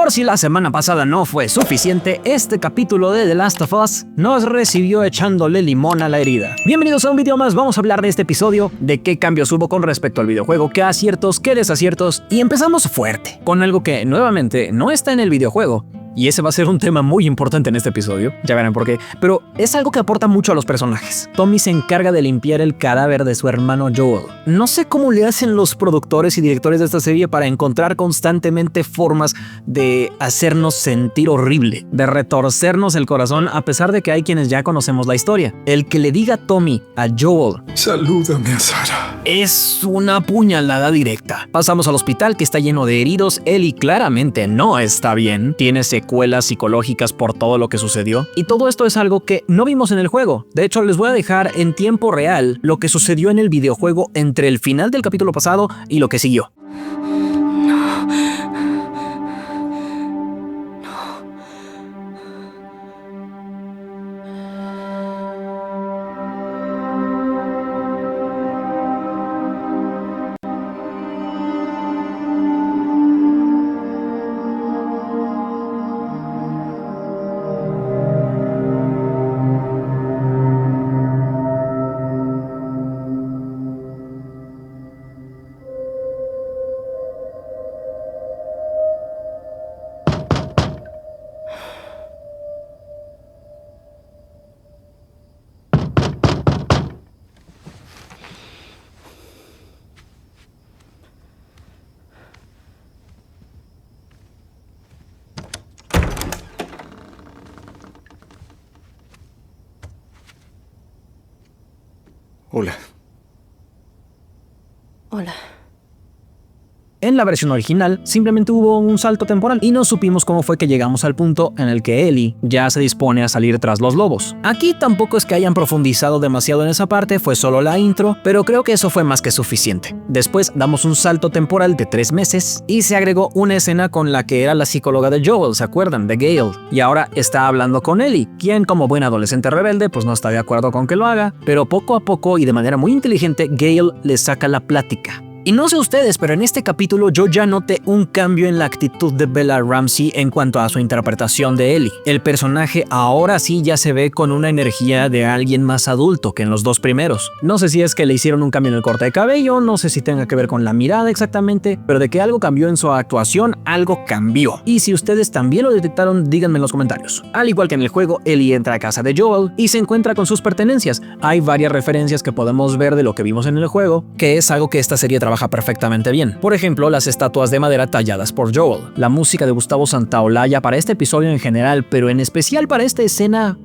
Por si la semana pasada no fue suficiente, este capítulo de The Last of Us nos recibió echándole limón a la herida. Bienvenidos a un video más, vamos a hablar de este episodio, de qué cambios hubo con respecto al videojuego, qué aciertos, qué desaciertos, y empezamos fuerte, con algo que nuevamente no está en el videojuego. Y ese va a ser un tema muy importante en este episodio, ya verán por qué, pero es algo que aporta mucho a los personajes. Tommy se encarga de limpiar el cadáver de su hermano Joel. No sé cómo le hacen los productores y directores de esta serie para encontrar constantemente formas de hacernos sentir horrible, de retorcernos el corazón a pesar de que hay quienes ya conocemos la historia. El que le diga Tommy a Joel, salúdame a Sara, es una puñalada directa. Pasamos al hospital que está lleno de heridos, Ellie claramente no está bien, tiene secuelas psicológicas por todo lo que sucedió, y todo esto es algo que no vimos en el juego. De hecho, les voy a dejar en tiempo real lo que sucedió en el videojuego entre el final del capítulo pasado y lo que siguió. Hola. Hola. En la versión original, simplemente hubo un salto temporal y no supimos cómo fue que llegamos al punto en el que Ellie ya se dispone a salir tras los lobos. Aquí tampoco es que hayan profundizado demasiado en esa parte, fue solo la intro, pero creo que eso fue más que suficiente. Después damos un salto temporal de 3 meses y se agregó una escena con la que era la psicóloga de Joel, ¿se acuerdan? De Gale. Y ahora está hablando con Ellie, quien como buen adolescente rebelde pues no está de acuerdo con que lo haga, pero poco a poco y de manera muy inteligente Gale le saca la plática. Y no sé ustedes, pero en este capítulo yo ya noté un cambio en la actitud de Bella Ramsey en cuanto a su interpretación de Ellie. El personaje ahora sí ya se ve con una energía de alguien más adulto que en los dos primeros. No sé si es que le hicieron un cambio en el corte de cabello, no sé si tenga que ver con la mirada exactamente, pero de que algo cambió en su actuación, algo cambió. Y si ustedes también lo detectaron, díganme en los comentarios. Al igual que en el juego, Ellie entra a casa de Joel y se encuentra con sus pertenencias. Hay varias referencias que podemos ver de lo que vimos en el juego, que es algo que esta serie trabaja perfectamente bien. Por ejemplo, las estatuas de madera talladas por Joel, la música de Gustavo Santaolalla para este episodio en general, pero en especial para esta escena,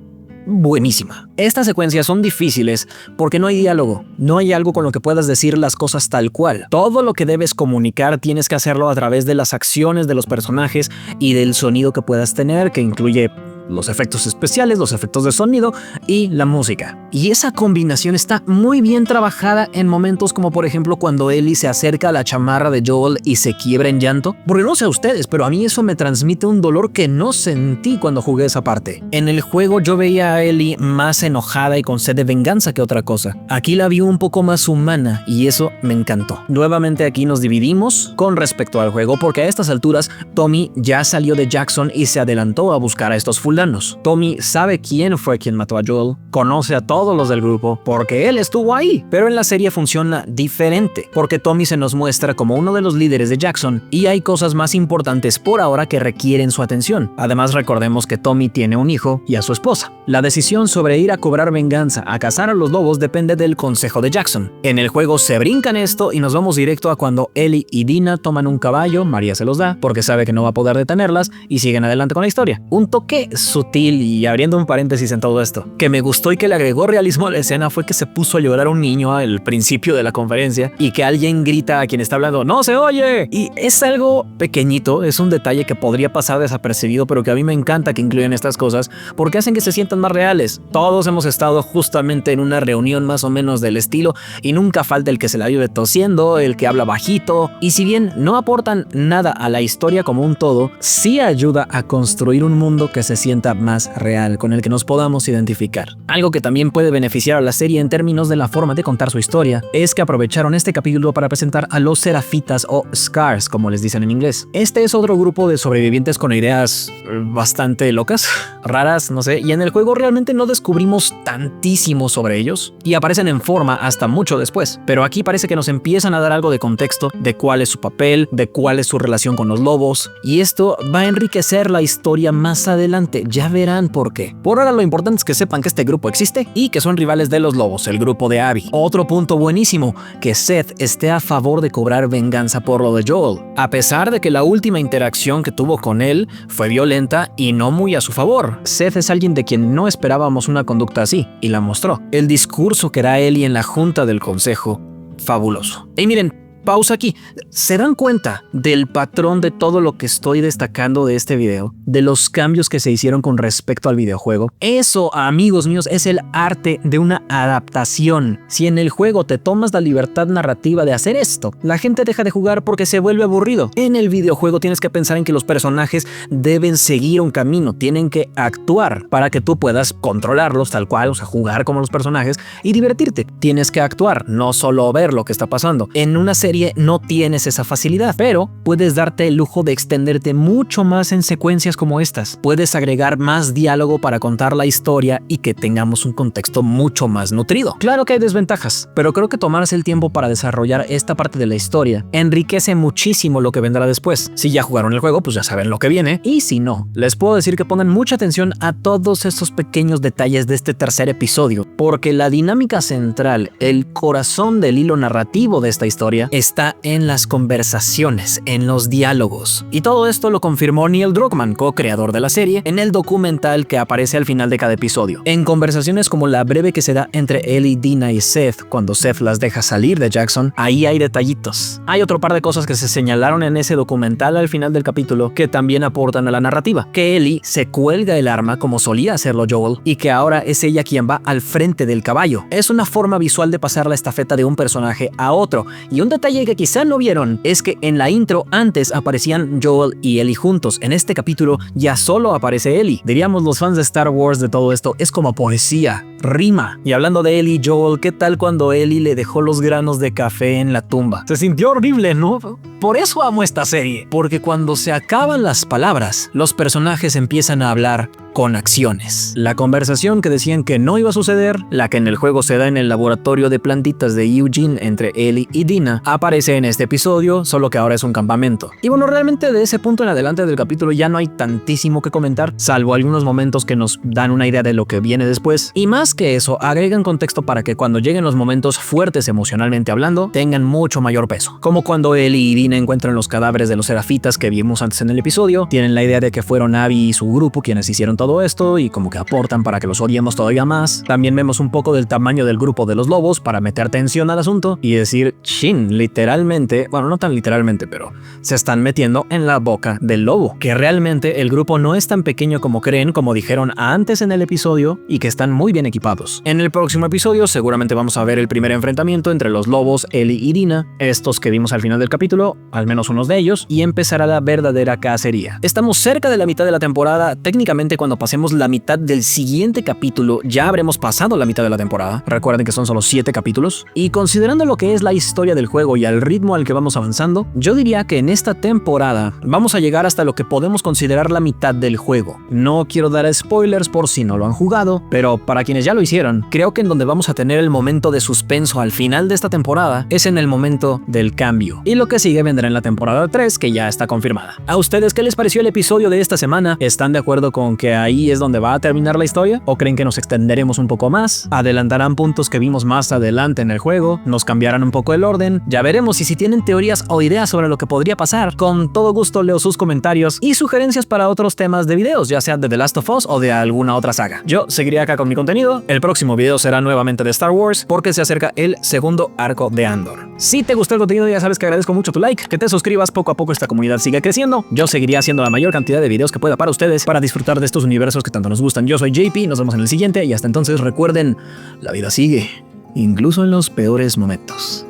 buenísima. Estas secuencias son difíciles porque no hay diálogo, no hay algo con lo que puedas decir las cosas tal cual. Todo lo que debes comunicar tienes que hacerlo a través de las acciones de los personajes y del sonido que puedas tener, que incluye los efectos especiales, los efectos de sonido y la música. Y esa combinación está muy bien trabajada en momentos como por ejemplo cuando Ellie se acerca a la chamarra de Joel y se quiebra en llanto. Porque no sé a ustedes, pero a mí eso me transmite un dolor que no sentí cuando jugué esa parte. En el juego yo veía a Ellie más enojada y con sed de venganza que otra cosa. Aquí la vi un poco más humana y eso me encantó. Nuevamente aquí nos dividimos con respecto al juego porque a estas alturas Tommy ya salió de Jackson y se adelantó a buscar a estos fulanos. Tommy sabe quién fue quien mató a Joel, conoce a todos los del grupo porque él estuvo ahí, pero en la serie funciona diferente porque Tommy se nos muestra como uno de los líderes de Jackson y hay cosas más importantes por ahora que requieren su atención. Además recordemos que Tommy tiene un hijo y a su esposa. La decisión sobre ir a cobrar venganza, a cazar a los lobos depende del consejo de Jackson. En el juego se brincan esto y nos vamos directo a cuando Ellie y Dina toman un caballo, María se los da porque sabe que no va a poder detenerlas y siguen adelante con la historia. Un toque sutil y abriendo un paréntesis en todo esto, que me gustó y que le agregó realismo a la escena fue que se puso a llorar un niño al principio de la conferencia y que alguien grita a quien está hablando ¡no se oye! Y es algo pequeñito, es un detalle que podría pasar desapercibido, pero que a mí me encanta que incluyan estas cosas porque hacen que se sientan más reales. Todos hemos estado justamente en una reunión más o menos del estilo y nunca falta el que se la vive tosiendo, el que habla bajito, y si bien no aportan nada a la historia como un todo, sí ayuda a construir un mundo que se siente sienta más real, con el que nos podamos identificar. Algo que también puede beneficiar a la serie en términos de la forma de contar su historia es que aprovecharon este capítulo para presentar a los Serafitas o Scars, como les dicen en inglés. Este es otro grupo de sobrevivientes con ideas bastante locas, raras, no sé, y en el juego realmente no descubrimos tantísimo sobre ellos y aparecen en forma hasta mucho después, pero aquí parece que nos empiezan a dar algo de contexto de cuál es su papel, de cuál es su relación con los lobos, y esto va a enriquecer la historia más adelante, ya verán por qué. Por ahora lo importante es que sepan que este grupo existe y que son rivales de los lobos, el grupo de Abby. Otro punto buenísimo, que Seth esté a favor de cobrar venganza por lo de Joel, a pesar de que la última interacción que tuvo con él fue violenta y no muy a su favor. Seth es alguien de quien no esperábamos una conducta así, y la mostró. El discurso que da Ellie en la junta del consejo, fabuloso. Y miren, pausa aquí. ¿Se dan cuenta del patrón de todo lo que estoy destacando de este video? De los cambios que se hicieron con respecto al videojuego. Eso, amigos míos, es el arte de una adaptación. Si en el juego te tomas la libertad narrativa de hacer esto, la gente deja de jugar porque se vuelve aburrido. En el videojuego tienes que pensar en que los personajes deben seguir un camino, tienen que actuar para que tú puedas controlarlos tal cual, o sea, jugar como los personajes y divertirte. Tienes que actuar, no solo ver lo que está pasando. En una serie no tienes esa facilidad, pero puedes darte el lujo de extenderte mucho más en secuencias como estas. Puedes agregar más diálogo para contar la historia y que tengamos un contexto mucho más nutrido. Claro que hay desventajas, pero creo que tomarse el tiempo para desarrollar esta parte de la historia enriquece muchísimo lo que vendrá después. Si ya jugaron el juego, pues ya saben lo que viene, y si no, les puedo decir que pongan mucha atención a todos esos pequeños detalles de este tercer episodio, porque la dinámica central, el corazón del hilo narrativo de esta historia, está en las conversaciones, en los diálogos. Y todo esto lo confirmó Neil Druckmann, co-creador de la serie, en el documental que aparece al final de cada episodio. En conversaciones como la breve que se da entre Ellie, Dina y Seth, cuando Seth las deja salir de Jackson, ahí hay detallitos. Hay otro par de cosas que se señalaron en ese documental al final del capítulo que también aportan a la narrativa. Que Ellie se cuelga el arma como solía hacerlo Joel y que ahora es ella quien va al frente del caballo. Es una forma visual de pasar la estafeta de un personaje a otro. Y un detalle que quizá no vieron es que en la intro antes aparecían Joel y Ellie juntos. En este capítulo ya solo aparece Ellie. Diríamos los fans de Star Wars de todo esto, es como poesía, rima. Y hablando de Ellie y Joel, ¿qué tal cuando Ellie le dejó los granos de café en la tumba? Se sintió horrible, ¿no? Por eso amo esta serie, porque cuando se acaban las palabras, los personajes empiezan a hablar con acciones. La conversación que decían que no iba a suceder, la que en el juego se da en el laboratorio de plantitas de Eugene entre Ellie y Dina, aparece en este episodio, solo que ahora es un campamento. Y bueno, realmente de ese punto en adelante del capítulo ya no hay tantísimo que comentar, salvo algunos momentos que nos dan una idea de lo que viene después. Y más que eso, agregan contexto para que cuando lleguen los momentos fuertes emocionalmente hablando, tengan mucho mayor peso. Como cuando Ellie y Dina encuentran los cadáveres de los Serafitas que vimos antes en el episodio, tienen la idea de que fueron Abby y su grupo quienes hicieron todo esto y como que aportan para que los odiemos todavía más. También vemos un poco del tamaño del grupo de los lobos para meter tensión al asunto y decir, chin, literalmente, bueno, no tan literalmente, pero se están metiendo en la boca del lobo. Que realmente el grupo no es tan pequeño como creen, como dijeron antes en el episodio, y que están muy bien equipados. En el próximo episodio seguramente vamos a ver el primer enfrentamiento entre los lobos, Ellie y Dina, estos que vimos al final del capítulo, al menos unos de ellos, y empezará la verdadera cacería. Estamos cerca de la mitad de la temporada. Técnicamente cuando pasemos la mitad del siguiente capítulo ya habremos pasado la mitad de la temporada. Recuerden que son solo 7 capítulos. Y considerando lo que es la historia del juego y al ritmo al que vamos avanzando, yo diría que en esta temporada vamos a llegar hasta lo que podemos considerar la mitad del juego. No quiero dar spoilers por si no lo han jugado, pero para quienes ya lo hicieron, creo que en donde vamos a tener el momento de suspenso al final de esta temporada es en el momento del cambio. Y lo que sigue vendrá en la temporada 3, que ya está confirmada. ¿A ustedes qué les pareció el episodio de esta semana? ¿Están de acuerdo con que ahí es donde va a terminar la historia? ¿O creen que nos extenderemos un poco más? ¿Adelantarán puntos que vimos más adelante en el juego? ¿Nos cambiarán un poco el orden? Ya veremos, y si tienen teorías o ideas sobre lo que podría pasar, con todo gusto leo sus comentarios y sugerencias para otros temas de videos, ya sea de The Last of Us o de alguna otra saga. Yo seguiré acá con mi contenido. El próximo video será nuevamente de Star Wars, porque se acerca el segundo arco de Andor. Si te gustó el contenido, ya sabes que agradezco mucho tu like, que te suscribas. Poco a poco esta comunidad sigue creciendo. Yo seguiré haciendo la mayor cantidad de videos que pueda para ustedes, para disfrutar de estos universos que tanto nos gustan. Yo soy JP, nos vemos en el siguiente, y hasta entonces recuerden, la vida sigue, incluso en los peores momentos.